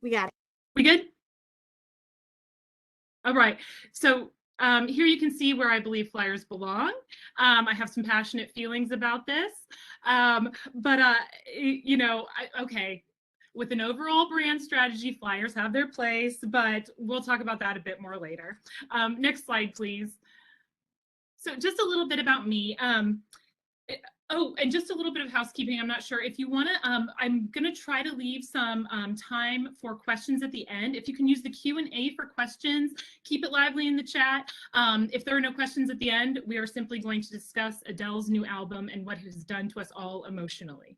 We got it. We good? All right. So here you can see where I believe flyers belong. I have some passionate feelings about this, you know, okay. With an overall brand strategy, flyers have their place, but we'll talk about that a bit more later. Next slide, please. So just a little bit about me. Oh, and just a little bit of housekeeping. I'm not sure if you want to, I'm going to try to leave some time for questions at the end. If you can use the Q&A for questions, keep it lively in the chat. If there are no questions at the end, we are simply going to discuss Adele's new album and what it has done to us all emotionally.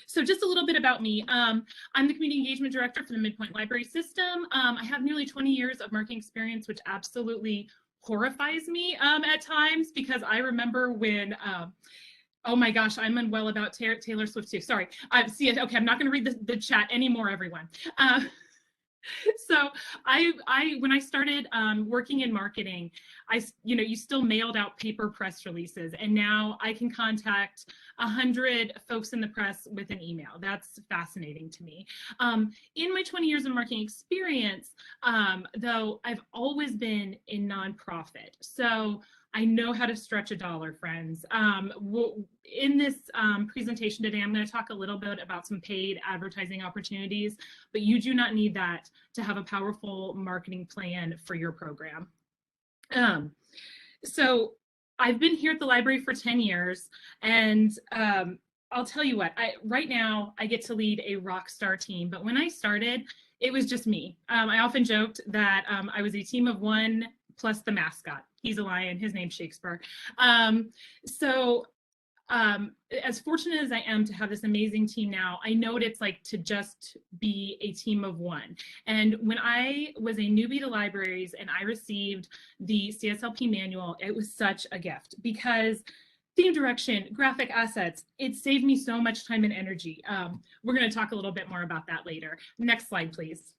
So just a little bit about me. I'm the Community Engagement Director for the MidPointe Library System. I have nearly 20 years of marketing experience, which absolutely horrifies me at times, because I remember when oh my gosh, I'm unwell about Taylor Swift too. Sorry. See it. Okay, I'm not going to read the chat anymore, everyone. So when I started working in marketing, you still mailed out paper press releases, and now I can contact 100 folks in the press with an email. That's fascinating to me. In my 20 years of marketing experience, though, I've always been in nonprofit. So I know how to stretch a dollar, friends. In this presentation today, I'm going to talk a little bit about some paid advertising opportunities, but you do not need that to have a powerful marketing plan for your program. So I've been here at the library for 10 years, and I'll tell you what, right now I get to lead a rock star team, but when I started, it was just me. I often joked that I was a team of one plus the mascot. He's a lion, his name's Shakespeare. As fortunate as I am to have this amazing team now, I know what it's like to just be a team of one. And when I was a newbie to libraries and I received the CSLP manual, it was such a gift, because theme direction, graphic assets, it saved me so much time and energy. We're going to talk a little bit more about that later. Next slide, please.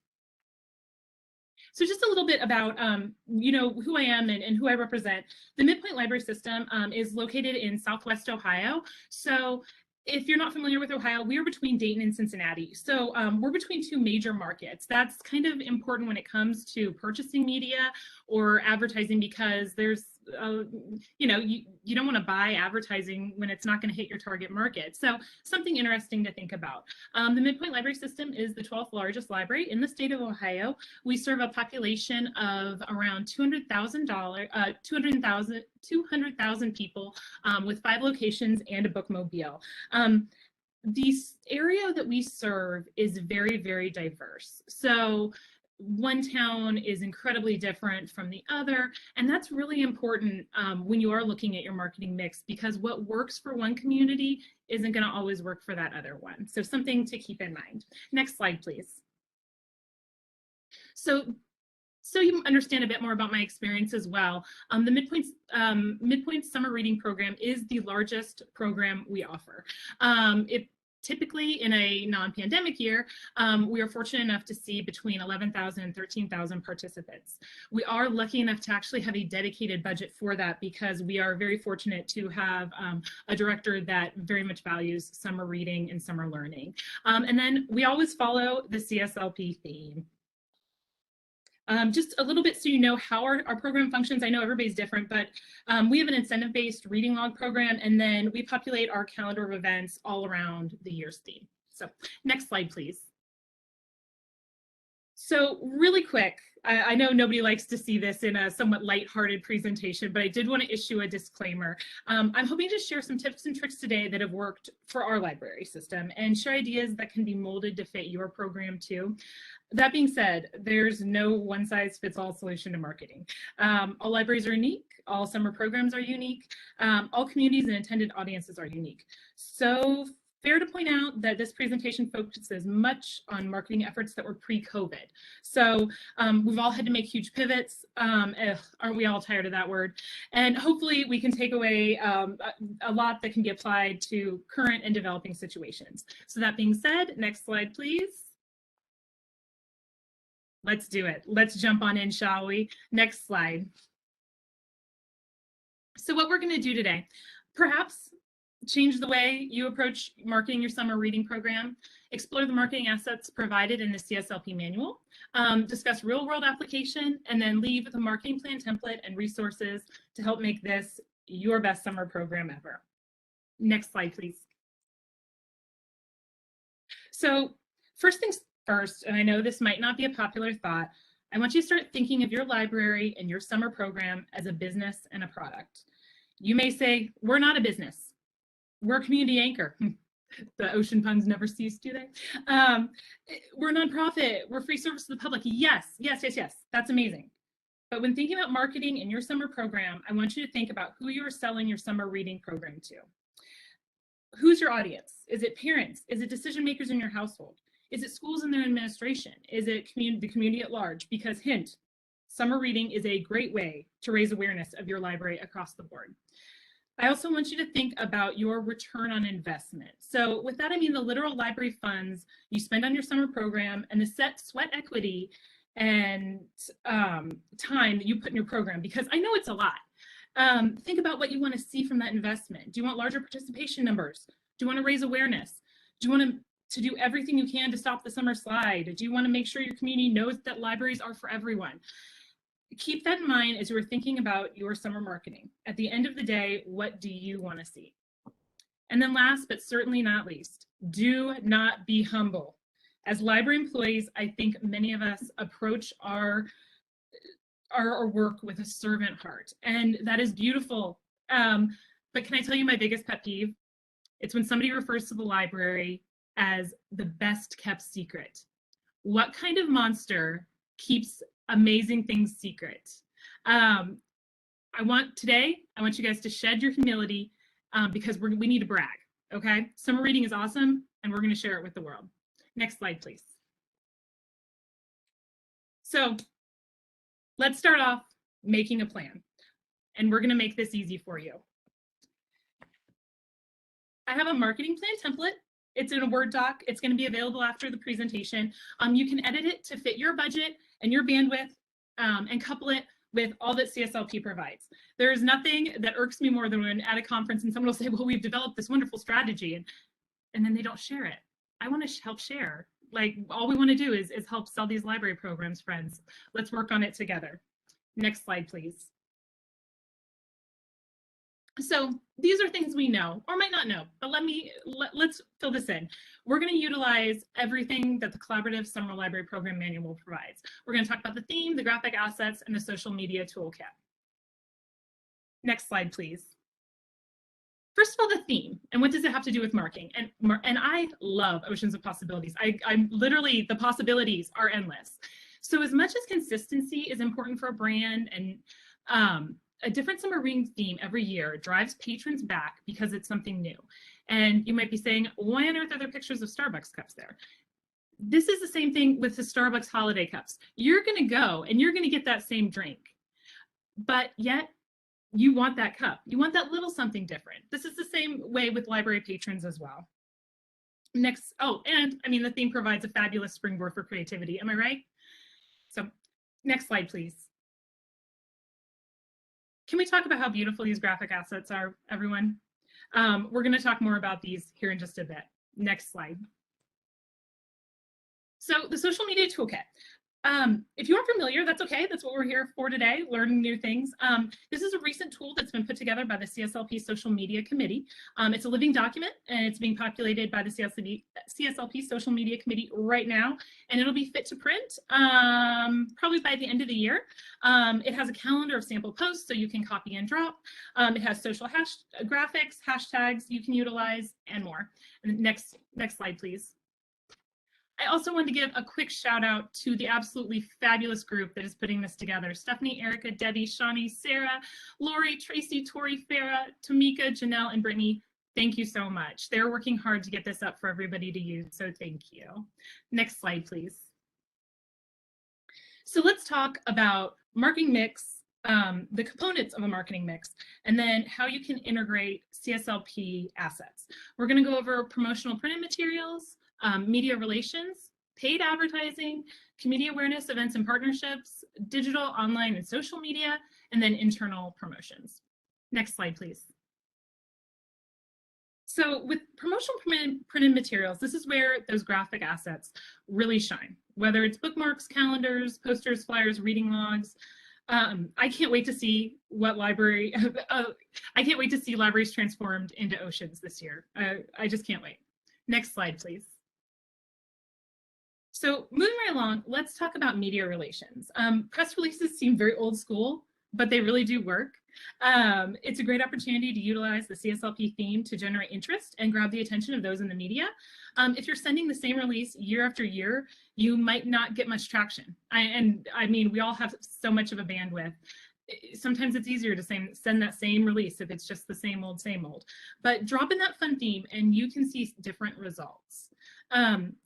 So just a little bit about, who I am and who I represent. The MidPointe Library System is located in Southwest Ohio. So if you're not familiar with Ohio, we are between Dayton and Cincinnati. So we're between two major markets. That's kind of important when it comes to purchasing media or advertising, because there's, you don't want to buy advertising when it's not going to hit your target market. So something interesting to think about. The MidPointe Library System is the 12th largest library in the state of Ohio. We serve a population of around 200,000 people with 5 locations and a bookmobile. The area that we serve is very, very diverse. So one town is incredibly different from the other, and that's really important when you are looking at your marketing mix, because what works for one community isn't going to always work for that other one. So something to keep in mind. Next slide, please. So you understand a bit more about my experience as well. The MidPoint Summer Reading Program is the largest program we offer. Typically, in a non-pandemic year, we are fortunate enough to see between 11,000 and 13,000 participants. We are lucky enough to actually have a dedicated budget for that, because we are very fortunate to have a director that very much values summer reading and summer learning. And then we always follow the CSLP theme. Just a little bit so you know how our program functions. I know everybody's different, but we have an incentive-based reading log program, and then we populate our calendar of events all around the year's theme. So next slide, please. So really quick, I know nobody likes to see this in a somewhat lighthearted presentation, but I did want to issue a disclaimer. I'm hoping to share some tips and tricks today that have worked for our library system and share ideas that can be molded to fit your program too. That being said, there's no one-size-fits-all solution to marketing. All libraries are unique. All summer programs are unique. All communities and intended audiences are unique. So fair to point out that this presentation focuses much on marketing efforts that were pre-COVID. So we've all had to make huge pivots. Aren't we all tired of that word? And hopefully we can take away a lot that can be applied to current and developing situations. So that being said, next slide, please. Let's do it. Let's jump on in, shall we? Next slide. So what we're going to do today, perhaps change the way you approach marketing your summer reading program, explore the marketing assets provided in the CSLP manual, discuss real-world application, and then leave the marketing plan template and resources to help make this your best summer program ever. Next slide, please. So first things first, and I know this might not be a popular thought, I want you to start thinking of your library and your summer program as a business and a product. You may say, we're not a business. We're a community anchor. The ocean puns never cease, do they? We're a nonprofit. We're free service to the public. Yes, yes, yes, yes. That's amazing. But when thinking about marketing in your summer program, I want you to think about who you're selling your summer reading program to. Who's your audience? Is it parents? Is it decision makers in your household? Is it schools and their administration? Is it the community at large? Because hint, summer reading is a great way to raise awareness of your library across the board. I also want you to think about your return on investment. So with that, I mean the literal library funds you spend on your summer program and the sweat equity and time that you put in your program, because I know it's a lot. Think about what you want to see from that investment. Do you want larger participation numbers? Do you want to raise awareness? Do you want to do everything you can to stop the summer slide? Do you want to make sure your community knows that libraries are for everyone? Keep that in mind as you are thinking about your summer marketing. At the end of the day, what do you want to see? And then last, but certainly not least, do not be humble. As library employees, I think many of us approach our work with a servant heart, and that is beautiful. But can I tell you my biggest pet peeve? It's when somebody refers to the library as the best kept secret. What kind of monster keeps amazing things secret? I want you guys to shed your humility because we need to brag, okay? Summer reading is awesome, and we're going to share it with the world. Next slide, please. So let's start off making a plan, and we're going to make this easy for you. I have a marketing plan template. It's in a Word doc. It's going to be available after the presentation. You can edit it to fit your budget and your bandwidth and couple it with all that CSLP provides. There is nothing that irks me more than when at a conference and someone will say, well, we've developed this wonderful strategy, and then they don't share it. I want to help share. Like, all we want to do is help sell these library programs, friends. Let's work on it together. Next slide, please. So these are things we know or might not know, but let's fill this in. We're going to utilize everything that the collaborative summer library program manual provides. We're going to talk about the theme, the graphic assets, and the social media toolkit. Next slide, please. First of all, the theme, and what does it have to do with marketing? And I love oceans of possibilities. I'm literally, the possibilities are endless. So as much as consistency is important for a brand, and a different summer reading theme every year drives patrons back because it's something new. And you might be saying, why on earth are there pictures of Starbucks cups there? This is the same thing with the Starbucks holiday cups. You're going to go and you're going to get that same drink, but yet you want that cup. You want that little something different. This is the same way with library patrons as well. Next, oh, and I mean, the theme provides a fabulous springboard for creativity. Am I right? So next slide, please. Can we talk about how beautiful these graphic assets are, everyone? We're going to talk more about these here in just a bit. Next slide. So the social media toolkit. If you aren't familiar, that's okay. That's what we're here for today, learning new things. This is a recent tool that's been put together by the CSLP Social Media Committee. It's a living document, and it's being populated by the CSLP Social Media Committee right now, and it'll be fit to print probably by the end of the year. It has a calendar of sample posts, so you can copy and drop. It has social graphics, hashtags you can utilize, and more. And next slide, please. I also want to give a quick shout out to the absolutely fabulous group that is putting this together. Stephanie, Erica, Debbie, Shawnee, Sarah, Lori, Tracy, Tori, Farah, Tamika, Janelle, and Brittany. Thank you so much. They're working hard to get this up for everybody to use, so thank you. Next slide, please. So let's talk about marketing mix, the components of a marketing mix, and then how you can integrate CSLP assets. We're going to go over promotional printed materials, media relations, paid advertising, community awareness, events and partnerships, digital, online, and social media, and then internal promotions. Next slide, please. So with promotional printed materials, this is where those graphic assets really shine, whether it's bookmarks, calendars, posters, flyers, reading logs. I can't wait to see what library, I can't wait to see libraries transformed into oceans this year. I just can't wait. Next slide, please. So moving right along, let's talk about media relations. Press releases seem very old school, but they really do work. It's a great opportunity to utilize the CSLP theme to generate interest and grab the attention of those in the media. If you're sending the same release year after year, you might not get much traction. I mean, we all have so much of a bandwidth. Sometimes it's easier to send that same release if it's just the same old, but drop in that fun theme and you can see different results.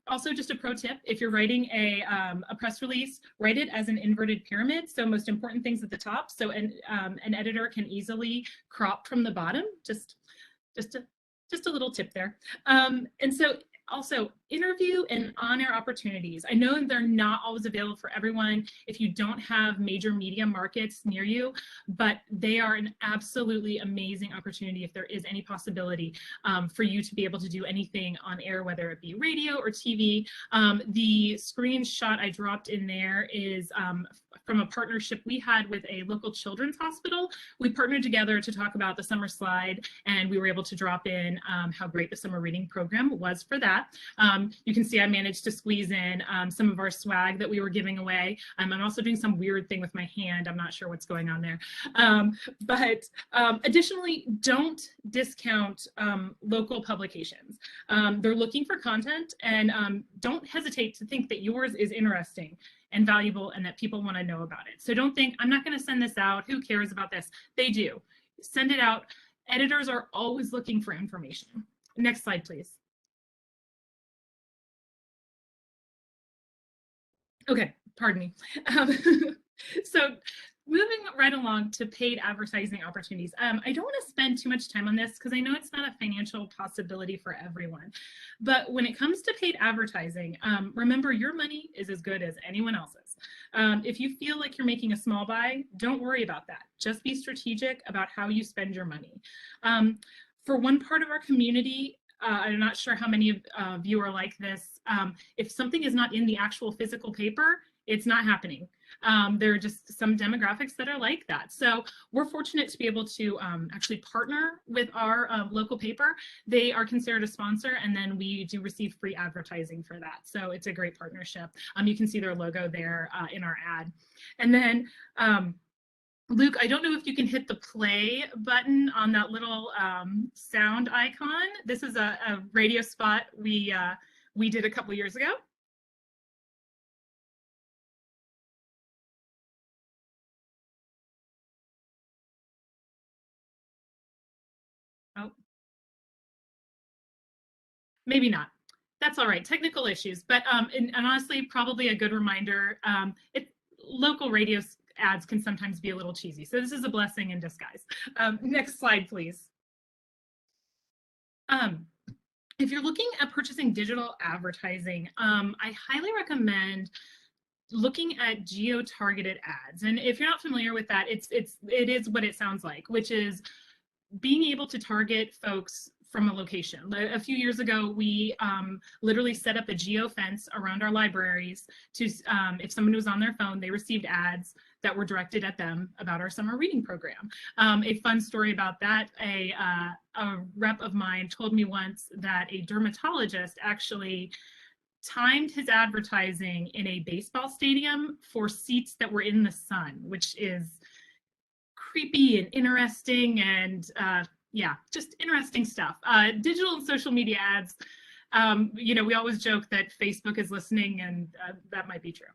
Also, just a pro tip, if you're writing a press release, write it as an inverted pyramid. So most important things at the top. So an editor can easily crop from the bottom, just a little tip there. And so also interview and on-air opportunities. I know they're not always available for everyone if you don't have major media markets near you, but they are an absolutely amazing opportunity if there is any possibility for you to be able to do anything on air, whether it be radio or TV. The screenshot I dropped in there is from a partnership we had with a local children's hospital. We partnered together to talk about the summer slide, and we were able to drop in how great the summer reading program was for that. You can see I managed to squeeze in some of our swag that we were giving away. I'm also doing some weird thing with my hand. I'm not sure what's going on there. Additionally, don't discount local publications. They're looking for content, and don't hesitate to think that yours is interesting and valuable and that people want to know about it. So don't think, I'm not going to send this out. Who cares about this? They do. Send it out. Editors are always looking for information. Next slide, please. Okay, pardon me. So moving right along to paid advertising opportunities. I don't want to spend too much time on this because I know it's not a financial possibility for everyone. But when it comes to paid advertising, remember your money is as good as anyone else's. If you feel like you're making a small buy, don't worry about that. Just be strategic about how you spend your money. For one part of our community, I'm not sure how many of you are like this. If something is not in the actual physical paper, it's not happening. There are just some demographics that are like that. So we're fortunate to be able to actually partner with our local paper. They are considered a sponsor, and then we do receive free advertising for that. So it's a great partnership. You can see their logo there in our ad. And then Luke, I don't know if you can hit the play button on that little sound icon. This is a radio spot we did a couple years ago. Oh, maybe not. That's all right. Technical issues, but and honestly, probably a good reminder. Local radio ads can sometimes be a little cheesy, so this is a blessing in disguise. Next slide, please. If you're looking at purchasing digital advertising, I highly recommend looking at geo-targeted ads. And if you're not familiar with that, it is what it sounds like, which is being able to target folks from a location. A few years ago, we literally set up a geo fence around our libraries to, if someone was on their phone, they received ads that were directed at them about our summer reading program. A fun story about that, a rep of mine told me once that a dermatologist actually timed his advertising in a baseball stadium for seats that were in the sun, which is creepy and interesting, and yeah, just interesting stuff. Digital and social media ads, you know, we always joke that Facebook is listening, and that might be true.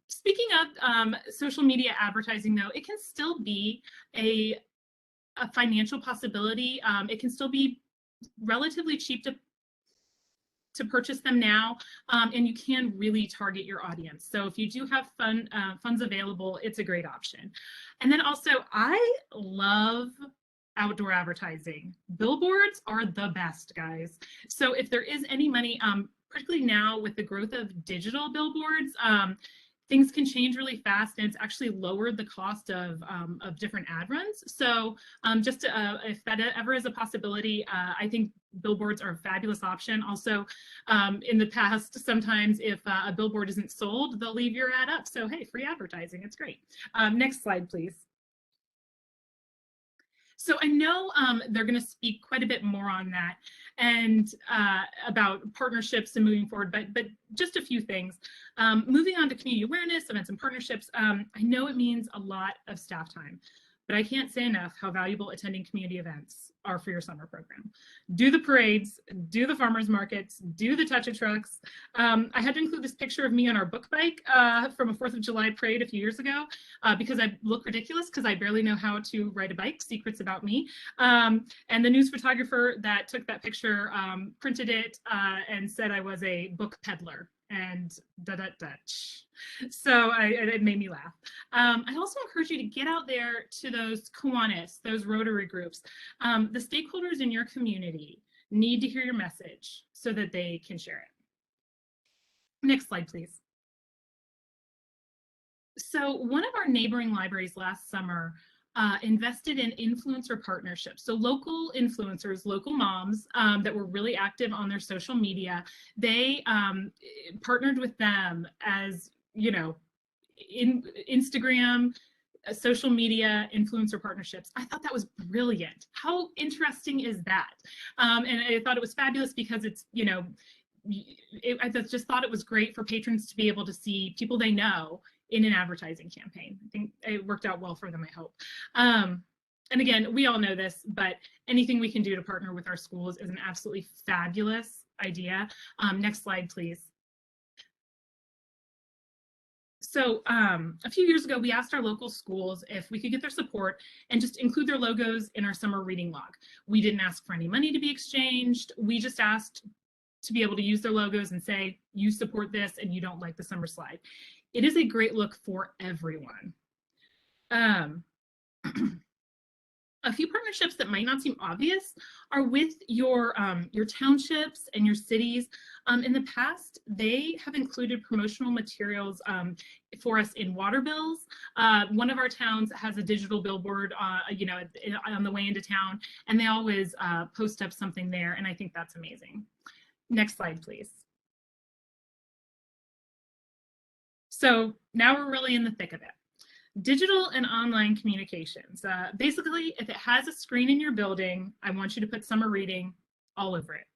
Speaking of social media advertising, though, it can still be a financial possibility. It can still be relatively cheap to purchase them now, and you can really target your audience. So if you do have funds available, it's a great option. And then also, I love outdoor advertising. Billboards are the best, guys. So if there is any money, particularly now with the growth of digital billboards, things can change really fast, and it's actually lowered the cost of different ad runs. So just if that ever is a possibility, I think billboards are a fabulous option. Also, in the past, sometimes if a billboard isn't sold, they'll leave your ad up. So hey, free advertising, it's great. Next slide, please. So I know they're going to speak quite a bit more on that and about partnerships and moving forward, but just a few things. Moving on to community awareness, events and partnerships, I know it means a lot of staff time, but I can't say enough how valuable attending community events are for your summer program. Do the parades, do the farmers markets, do the touch of trucks. I had to include this picture of me on our book bike from a 4th of July parade a few years ago because I look ridiculous because I barely know how to ride a bike, secrets about me. And the news photographer that took that picture printed it and said I was a book peddler and so it made me laugh. I also encourage you to get out there to those Kiwanis, those Rotary groups. The stakeholders in your community need to hear your message so that they can share it. Next slide, please. So one of our neighboring libraries last summer invested in influencer partnerships. So local influencers, local moms that were really active on their social media, they partnered with them as, you know, in Instagram, social media influencer partnerships. I thought that was brilliant. How interesting is that? And I thought it was fabulous because it's, you know, I just thought it was great for patrons to be able to see people they know in an advertising campaign. I think it worked out well for them, I hope. And again, we all know this, but anything we can do to partner with our schools is an absolutely fabulous idea. Next slide, please. So a few years ago, we asked our local schools if we could get their support and just include their logos in our summer reading log. We didn't ask for any money to be exchanged. We just asked to be able to use their logos and say, you support this and you don't like the summer slide. It is a great look for everyone. A few partnerships that might not seem obvious are with your townships and your cities. In the past, they have included promotional materials for us in water bills. One of our towns has a digital billboard, you know, on the way into town, and they always post up something there, and I think that's amazing. Next slide, please. So now we're really in the thick of it. Digital and online communications. Basically, if it has a screen in your building, I want you to put summer reading all over it.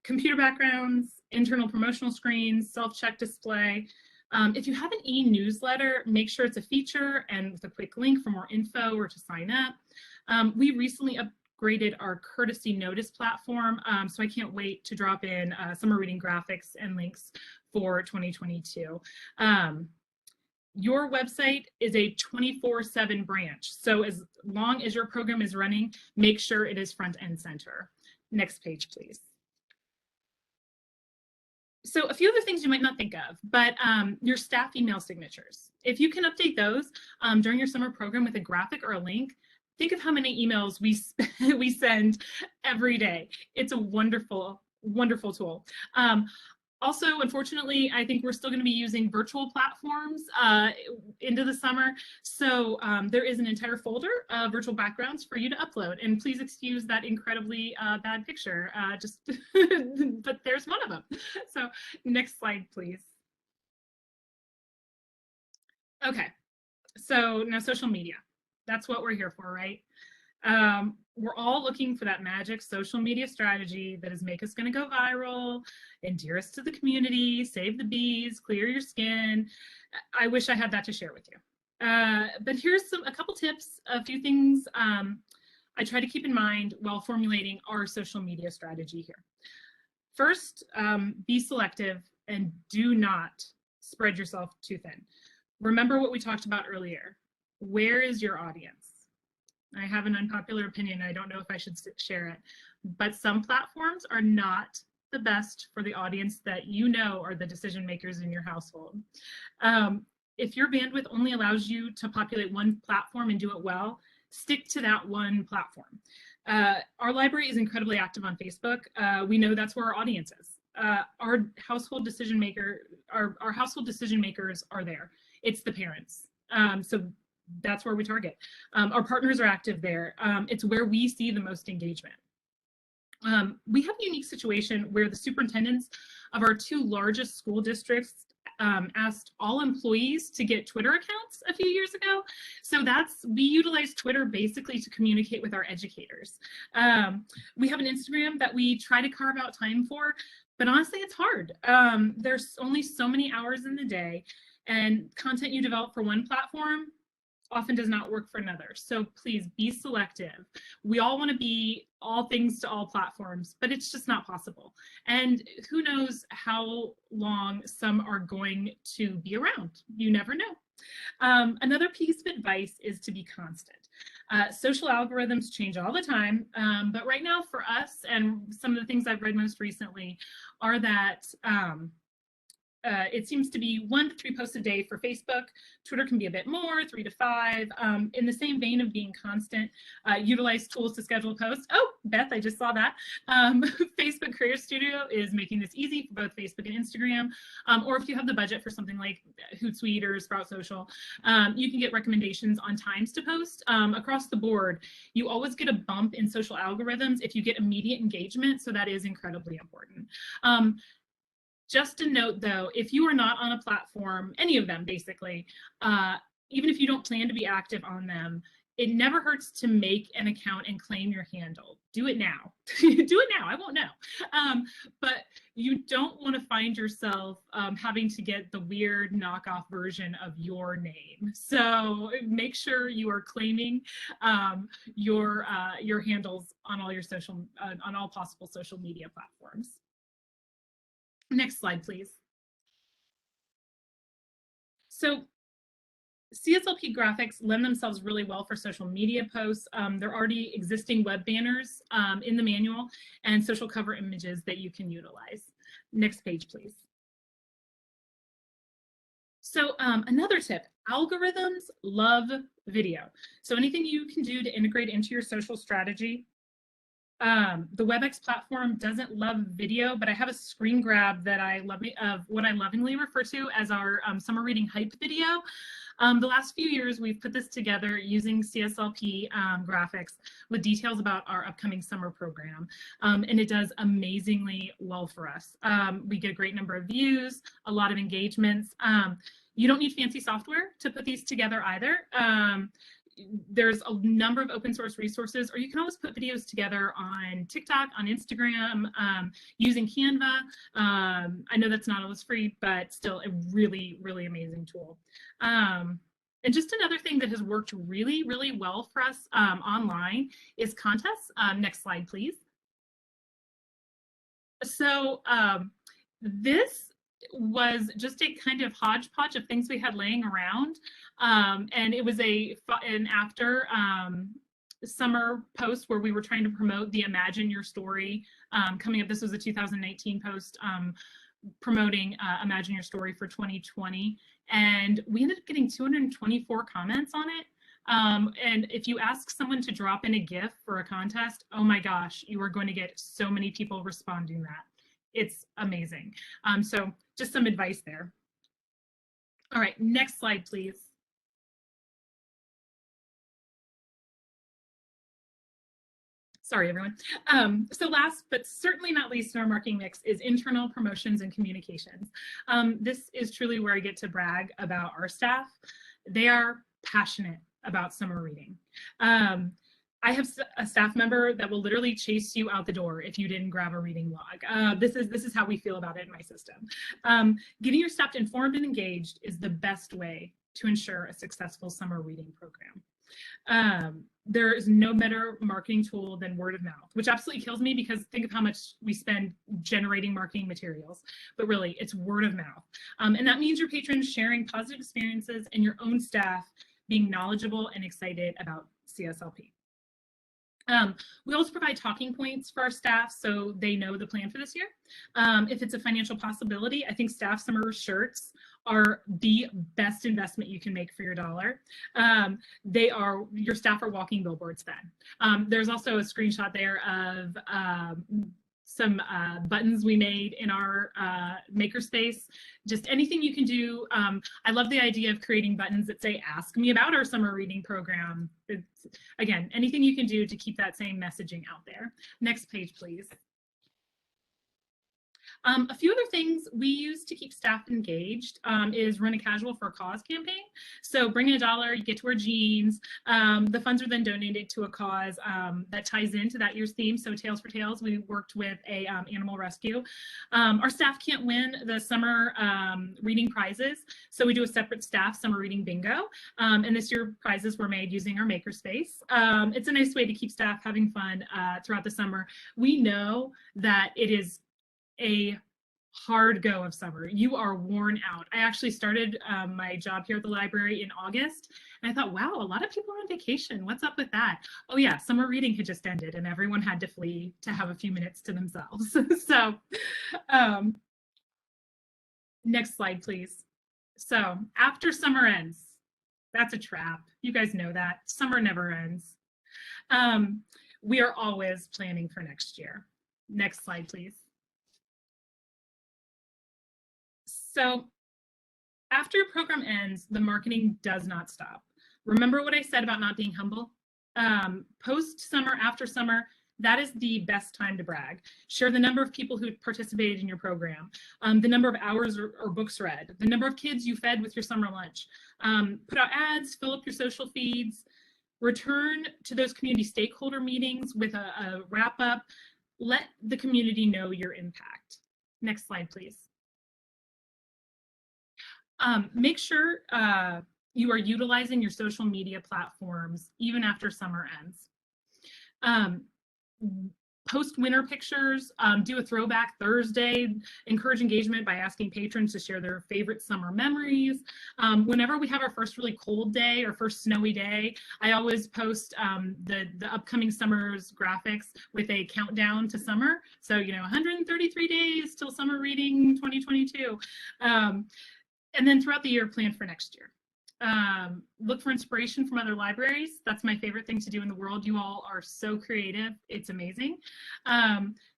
Computer backgrounds, internal promotional screens, self-check display. If you have an e-newsletter, make sure it's a feature and with a quick link for more info or to sign up. We recently upgraded our courtesy notice platform, so I can't wait to drop in summer reading graphics and links for 2022. Your website is a 24/7 branch. So as long as your program is running, make sure it is front and center. Next page, please. So a few other things you might not think of, but your staff email signatures. If you can update those during your summer program with a graphic or a link, think of how many emails we send every day. It's a wonderful, wonderful tool. Also, unfortunately, I think we're still going to be using virtual platforms into the summer. So there is an entire folder of virtual backgrounds for you to upload. And please excuse that incredibly bad picture, but there's one of them. So next slide, please. Okay, so now social media. That's what we're here for, right? We're all looking for that magic social media strategy that is make us going to go viral, endear us to the community, save the bees, clear your skin. I wish I had that to share with you. But here's a couple tips, a few things I try to keep in mind while formulating our social media strategy here. First, be selective and do not spread yourself too thin. Remember what we talked about earlier. Where is your audience? I have an unpopular opinion. I don't know if I should share it, but some platforms are not the best for the audience that you know are the decision makers in your household. If your bandwidth only allows you to populate one platform and do it well, stick to that one platform. Our library is incredibly active on Facebook. We know that's where our audience is. our household decision maker, our household decision makers are there. It's the parents. So that's where we target. Our partners are active there. It's where we see the most engagement. We have a unique situation where the superintendents of our 2 largest school districts asked all employees to get Twitter accounts a few years ago. So we utilize Twitter basically to communicate with our educators. We have an Instagram that we try to carve out time for, but honestly, it's hard. There's only so many hours in the day, and content you develop for one platform often does not work for another. So please be selective. We all want to be all things to all platforms, but it's just not possible. And who knows how long some are going to be around. You never know. Another piece of advice is to be constant. Social algorithms change all the time, but right now for us, and some of the things I've read most recently are that it seems to be 1 to 3 posts a day for Facebook. Twitter can be a bit more, 3 to 5. In the same vein of being constant, utilize tools to schedule posts. Oh, Beth, I just saw that. Facebook Career Studio is making this easy for both Facebook and Instagram. Or if you have the budget for something like Hootsuite or Sprout Social, you can get recommendations on times to post. Across the board, you always get a bump in social algorithms if you get immediate engagement, so that is incredibly important. Just a note though, if you are not on a platform, any of them basically, even if you don't plan to be active on them, it never hurts to make an account and claim your handle. Do it now. Do it now, I won't know. But you don't want to find yourself having to get the weird knockoff version of your name. So make sure you are claiming your handles on all your on all possible social media platforms. Next slide, please. So CSLP graphics lend themselves really well for social media posts. There are already existing web banners in the manual and social cover images that you can utilize. Next page, please. So another tip, algorithms love video. So anything you can do to integrate into your social strategy. The WebEx platform doesn't love video, but I have a screen grab that I love of what I lovingly refer to as our summer reading hype video. The last few years, we've put this together using CSLP graphics with details about our upcoming summer program, and it does amazingly well for us. We get a great number of views, a lot of engagements. You don't need fancy software to put these together either. There's a number of open source resources, or you can always put videos together on TikTok, on Instagram, using Canva. I know that's not always free, but still a really, really amazing tool. And just another thing that has worked really, really well for us online is contests. Next slide, please. So this was just a kind of hodgepodge of things we had laying around. And it was an after summer post where we were trying to promote the Imagine Your Story coming up. This was a 2019 post promoting Imagine Your Story for 2020. And we ended up getting 224 comments on it. And if you ask someone to drop in a GIF for a contest, oh my gosh, you are going to get so many people responding that. It's amazing. So just some advice there. All right, next slide, please. Sorry, everyone. So last, but certainly not least in our marketing mix is internal promotions and communications. This is truly where I get to brag about our staff. They are passionate about summer reading. I have a staff member that will literally chase you out the door if you didn't grab a reading log. This is how we feel about it in my system. Getting your staff informed and engaged is the best way to ensure a successful summer reading program. There is no better marketing tool than word of mouth, which absolutely kills me because think of how much we spend generating marketing materials, but really it's word of mouth. And that means your patrons sharing positive experiences and your own staff being knowledgeable and excited about CSLP. We also provide talking points for our staff so they know the plan for this year. If it's a financial possibility, I think staff summer shirts are the best investment you can make for your dollar. Your staff are walking billboards then. There's also a screenshot there of some buttons we made in our makerspace, just anything you can do. I love the idea of creating buttons that say, ask me about our summer reading program. It's, again, anything you can do to keep that same messaging out there. Next page, please. A few other things we use to keep staff engaged is run a casual for a cause campaign. So bring in $1, you get to wear jeans. The funds are then donated to a cause that ties into that year's theme. So Tails for Tails, we worked with a animal rescue. Our staff can't win the summer reading prizes, so we do a separate staff summer reading bingo. And this year prizes were made using our makerspace. It's a nice way to keep staff having fun throughout the summer. We know that it is a hard go of summer. You are worn out. I actually started my job here at the library in August, and I thought, wow, a lot of people are on vacation. What's up with that? Oh yeah, summer reading had just ended and everyone had to flee to have a few minutes to themselves. So next slide, please. So after summer ends, that's a trap. You guys know that. Summer never ends. We are always planning for next year. Next slide, please. So after a program ends, the marketing does not stop. Remember what I said about not being humble? Post summer, after summer, that is the best time to brag. Share the number of people who participated in your program, the number of hours or books read, the number of kids you fed with your summer lunch. Put out ads, fill up your social feeds, return to those community stakeholder meetings with a wrap up. Let the community know your impact. Next slide, please. Make sure you are utilizing your social media platforms even after summer ends. Post winter pictures, do a throwback Thursday, encourage engagement by asking patrons to share their favorite summer memories. Whenever we have our first really cold day or first snowy day, I always post the upcoming summer's graphics with a countdown to summer. So, you know, 133 days till summer reading 2022. And then throughout the year, plan for next year. Look for inspiration from other libraries. That's my favorite thing to do in the world. You all are so creative. It's amazing.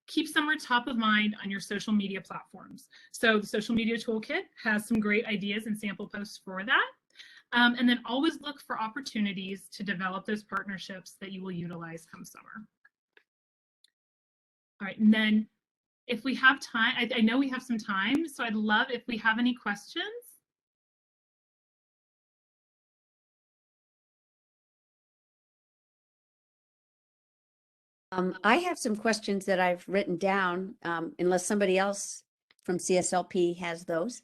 Keep summer top of mind on your social media platforms. So the social media toolkit has some great ideas and sample posts for that. And then always look for opportunities to develop those partnerships that you will utilize come summer. All right, and then if we have time, I know we have some time, so I'd love if we have any questions. I have some questions that I've written down, unless somebody else from CSLP has those.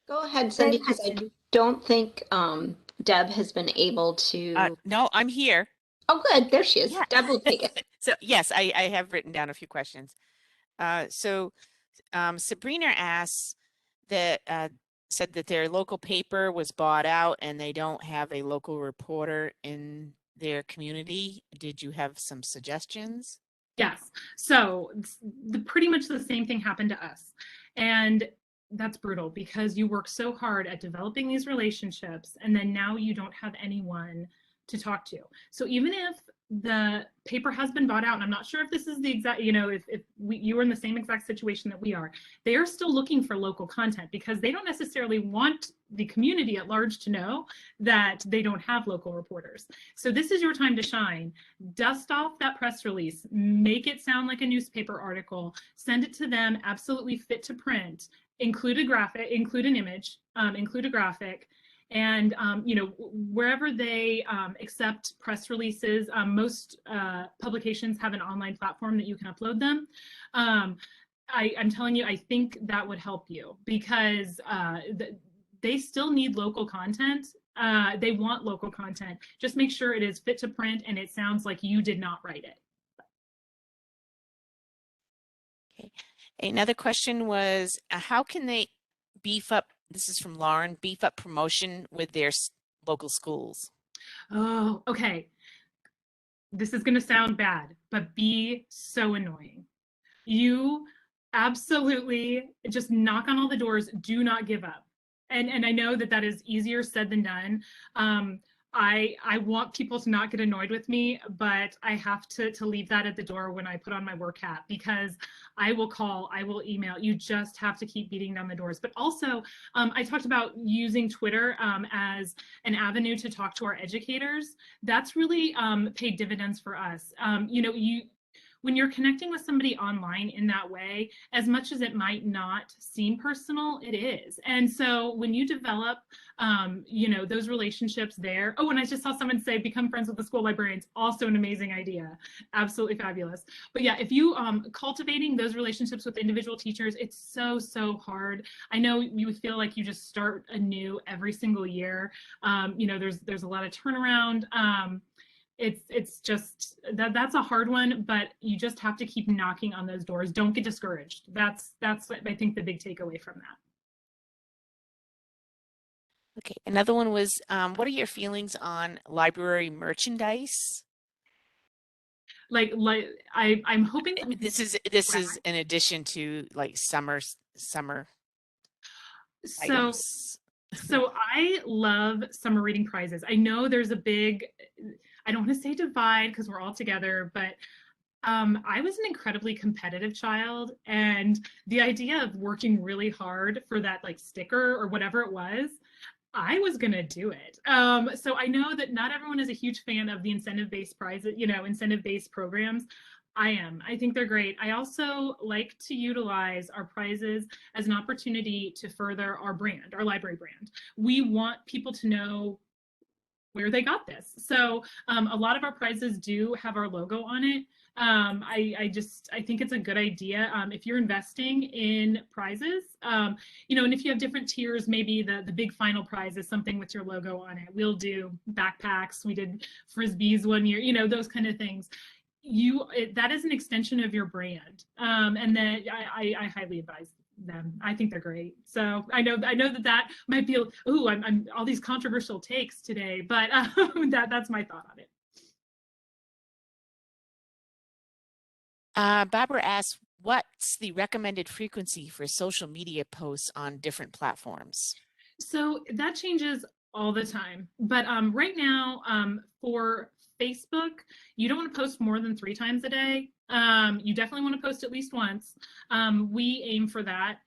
Go ahead, Cindy, because I don't think Deb has been able to. No, I'm here. Oh, good. There she is. Yeah. Deb will take it. So yes, I have written down a few questions. Sabrina asks that said that their local paper was bought out and they don't have a local reporter in their community. Did you have some suggestions? Yes. So pretty much the same thing happened to us. And that's brutal because you work so hard at developing these relationships and then now you don't have anyone to talk to. So even if the paper has been bought out, and I'm not sure if this is the exact, you know, if you were in the same exact situation that we are, they are still looking for local content because they don't necessarily want the community at large to know that they don't have local reporters. So this is your time to shine. Dust off that press release, make it sound like a newspaper article, send it to them, absolutely fit to print, include a graphic, include an image, include a graphic. And, you know, wherever they accept press releases, most publications have an online platform that you can upload them. I'm telling you, I think that would help you because they still need local content. They want local content. Just make sure it is fit to print and it sounds like you did not write it. Okay. Another question was, how can they beef up, this is from Lauren, beef up promotion with their local schools? Oh, okay. This is going to sound bad, but be so annoying. You absolutely just knock on all the doors. Do not give up. And I know that that is easier said than done. I want people to not get annoyed with me, but I have to leave that at the door when I put on my work hat, because I will call, I will email. You just have to keep beating down the doors. But also, I talked about using Twitter as an avenue to talk to our educators. That's really paid dividends for us. You know, when you're connecting with somebody online in that way, as much as it might not seem personal, it is. And so when you develop, you know, those relationships there. Oh, and I just saw someone say, become friends with the school librarians. Also an amazing idea. Absolutely fabulous. But yeah, if you cultivating those relationships with individual teachers, it's so, so hard. I know you feel like you just start anew every single year. You know, there's a lot of turnaround. It's just that's a hard one, but you just have to keep knocking on those doors. Don't get discouraged. That's I think the big takeaway from that. Okay, another one was, what are your feelings on library merchandise? Like I'm hoping This is in addition to like summer so items. so I love summer reading prizes. I know there's a big, I don't want to say divide because we're all together, but I was an incredibly competitive child, and the idea of working really hard for that like sticker or whatever it was, I was gonna do it. So I know that not everyone is a huge fan of the incentive-based prizes, you know, incentive-based programs. I am. I think they're great. I also like to utilize our prizes as an opportunity to further our brand, our library brand. We want people to know where they got this. So a lot of our prizes do have our logo on it. I think it's a good idea if you're investing in prizes, you know, and if you have different tiers, maybe the big final prize is something with your logo on it. We'll do backpacks. We did Frisbees one year, you know, those kind of things. That is an extension of your brand, and then I highly advise them. I think they're great. So I know that might be, ooh, I'm all these controversial takes today, but that's my thought on it. Barbara asks, what's the recommended frequency for social media posts on different platforms? So that changes all the time. But right now, for Facebook, you don't want to post more than 3 times a day. You definitely want to post at least once. We aim for that.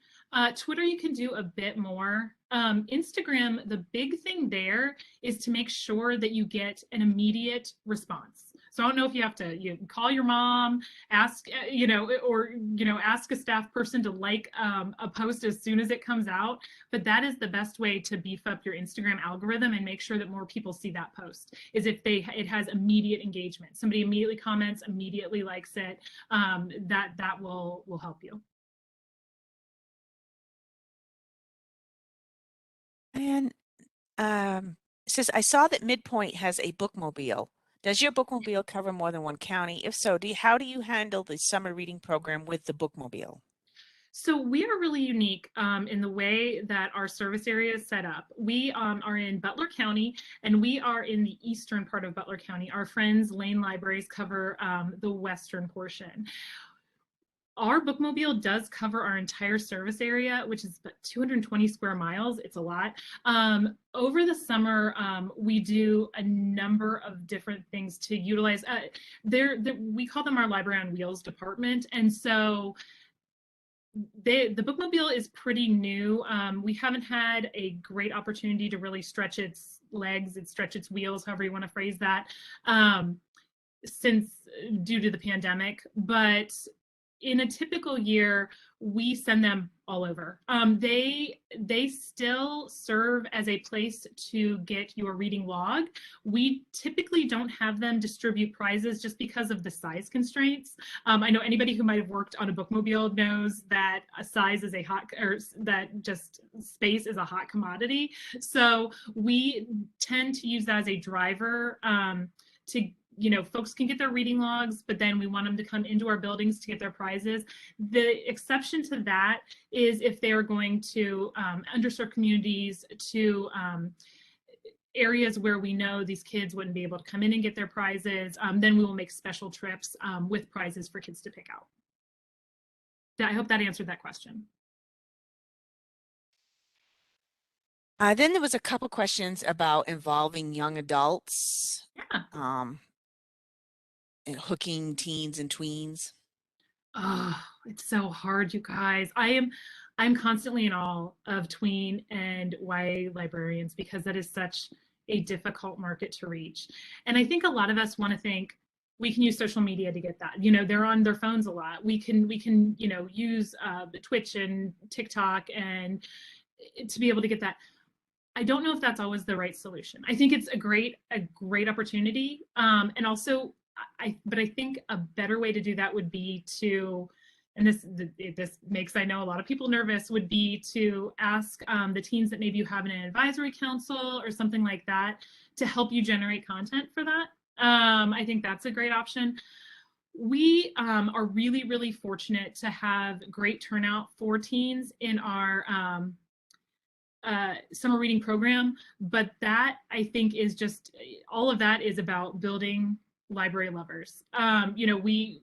Twitter, you can do a bit more. Instagram, the big thing there is to make sure that you get an immediate response. So I don't know if you have to call your mom, ask, you know, or, you know, ask a staff person to like a post as soon as it comes out. But that is the best way to beef up your Instagram algorithm and make sure that more people see that post, is if it has immediate engagement. Somebody immediately comments, immediately likes it, that will help you. And it says, I saw that MidPointe has a bookmobile. Does your bookmobile cover more than one county? If so, how do you handle the summer reading program with the bookmobile? So we are really unique in the way that our service area is set up. We are in Butler County, and we are in the eastern part of Butler County. Our friends Lane Libraries cover the western portion. Our bookmobile does cover our entire service area, which is about 220 square miles. It's a lot. Over the summer, we do a number of different things to utilize. We call them our Library on Wheels department. And so the bookmobile is pretty new. We haven't had a great opportunity to really stretch its legs, stretch its wheels, however you want to phrase that, since due to the pandemic. But in a typical year, we send them all over. They still serve as a place to get your reading log. We typically don't have them distribute prizes just because of the size constraints. I know anybody who might have worked on a bookmobile knows that a size is that just space is a hot commodity. So we tend to use that as a driver to, you know, folks can get their reading logs, but then we want them to come into our buildings to get their prizes. The exception to that is if they are going to underserved communities, to areas where we know these kids wouldn't be able to come in and get their prizes, then we will make special trips with prizes for kids to pick out. I hope that answered that question. Then there was a couple questions about involving young adults, Yeah. and hooking teens and tweens. Oh, it's so hard, you guys. I'm constantly in awe of tween and YA librarians because that is such a difficult market to reach. And I think a lot of us want to think we can use social media to get that. You know, they're on their phones a lot. We can, you know, use Twitch and TikTok and to be able to get that. I don't know if that's always the right solution. I think it's a great opportunity. And also but I think a better way to do that would be to, and this makes, I know, a lot of people nervous, would be to ask the teens that maybe you have in an advisory council or something like that to help you generate content for that. I think that's a great option. We are really, really fortunate to have great turnout for teens in our summer reading program, but that I think is just, all of that is about building library lovers. You know, we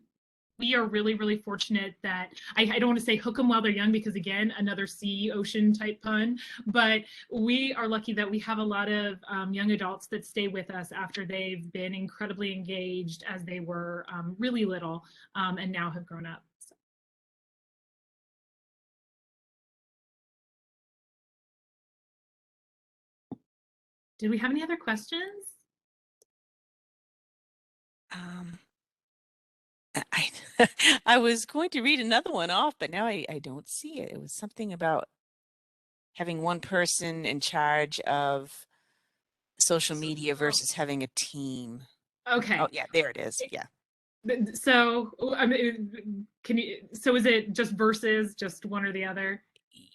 are really, really fortunate that I don't want to say hook them while they're young because, again, another sea ocean type pun, but we are lucky that we have a lot of young adults that stay with us after they've been incredibly engaged as they were really little and now have grown up. So. Did we have any other questions? I was going to read another one off, but now I don't see it. It was something about having one person in charge of social media versus having a team. Okay. Oh, yeah, there it is. Yeah. So, I mean, so is it just versus just one or the other?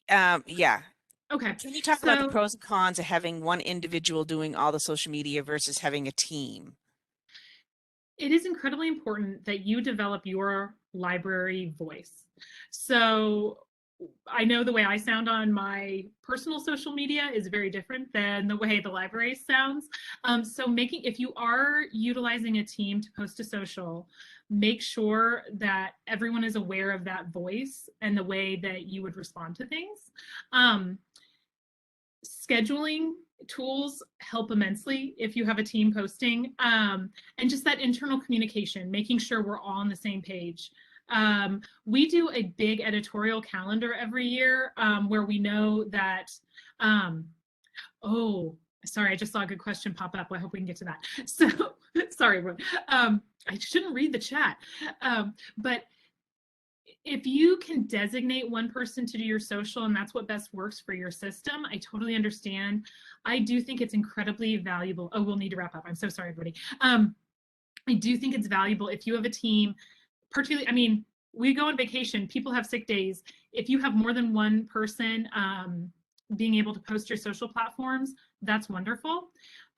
Yeah. Okay. Can you talk about the pros and cons of having one individual doing all the social media versus having a team? It is incredibly important that you develop your library voice. So I know the way I sound on my personal social media is very different than the way the library sounds. So if you are utilizing a team to post to social, make sure that everyone is aware of that voice and the way that you would respond to things. Scheduling tools help immensely if you have a team posting, and just that internal communication, making sure we're all on the same page. We do a big editorial calendar every year where we know that, oh, sorry, I just saw a good question pop up. I hope we can get to that. So, sorry, everyone. I shouldn't read the chat, but if you can designate one person to do your social and that's what best works for your system, I totally understand. I do think it's incredibly valuable. Oh, we'll need to wrap up. I'm so sorry, everybody. I do think it's valuable if you have a team, particularly, I mean, we go on vacation, people have sick days. If you have more than one person being able to post your social platforms, that's wonderful.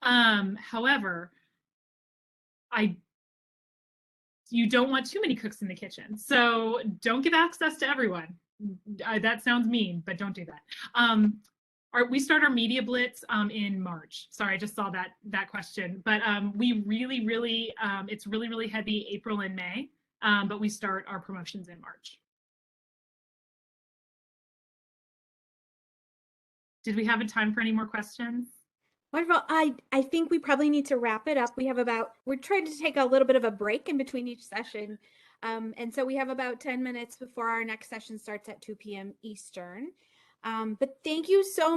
However, you don't want too many cooks in the kitchen. So don't give access to everyone. That sounds mean, but don't do that. We start our media blitz in March. Sorry, I just saw that question. But we really, really, it's really, really heavy April and May, but we start our promotions in March. Did we have a time for any more questions? Wonderful. I think we probably need to wrap it up. We're trying to take a little bit of a break in between each session. And so we have about 10 minutes before our next session starts at 2 p.m. Eastern. But thank you so